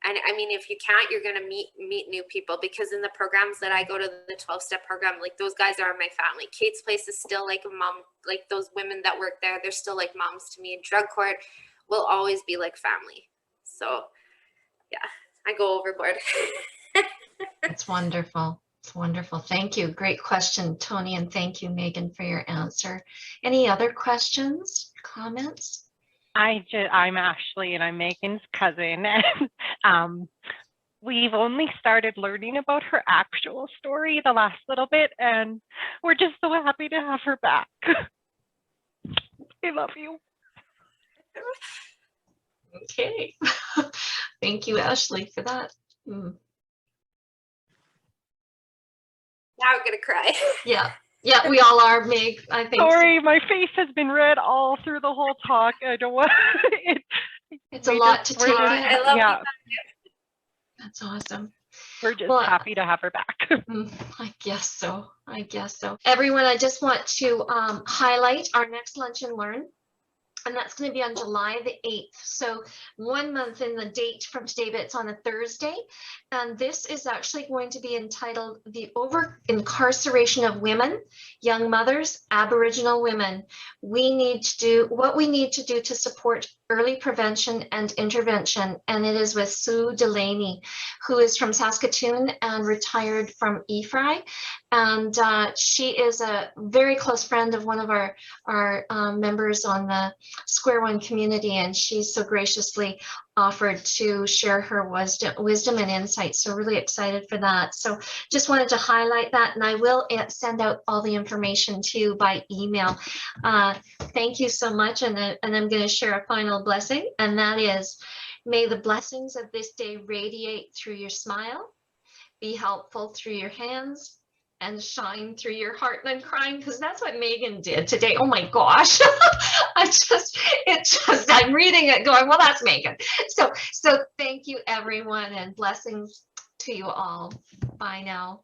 And I mean, if you can't, you're going to meet new people, because in the programs that I go to, the 12-step program, like, those guys are my family. Kate's Place is still like a mom, like, those women that work there, they're still like moms to me. Drug court will always be like family. So yeah, I go overboard. It's wonderful. It's wonderful. Thank you. Great question, Tony. And thank you, Meagan, for your answer. Any other questions, comments? I'm Ashley, and I'm Meagan's cousin. And we've only started learning about her actual story the last little bit, and we're just so happy to have her back. I love you. Okay. Thank you, Ashley, for that. Now I'm gonna cry. Yeah, we all are, Meg. I think. Sorry, my face has been red all through the whole talk. I don't want it's a lot to take in. I love you. That's awesome. We're just happy to have her back. I guess so. Everyone, I just want to highlight our next Lunch and Learn. And that's going to be on July the 8th. So 1 month in the date from today, but it's on a Thursday. And this is actually going to be entitled The Over-Incarceration of Women, Young Mothers, Aboriginal Women. We need to do what we need to do to support early prevention and intervention. And it is with Sue Delaney, who is from Saskatoon and retired from EFRI. And she is a very close friend of one of our members on the Square One community, and she's so graciously offered to share her wisdom and insight. So really excited for that. So just wanted to highlight that, and I will send out all the information to you by email. Thank you so much. And I'm going to share a final blessing, and that is, may the blessings of this day radiate through your smile, be helpful through your hands, and shine through your heart. And I'm crying because that's what Meagan did today. Oh my gosh. I'm reading it going, well, that's Meagan. So thank you, everyone, and blessings to you all. Bye now.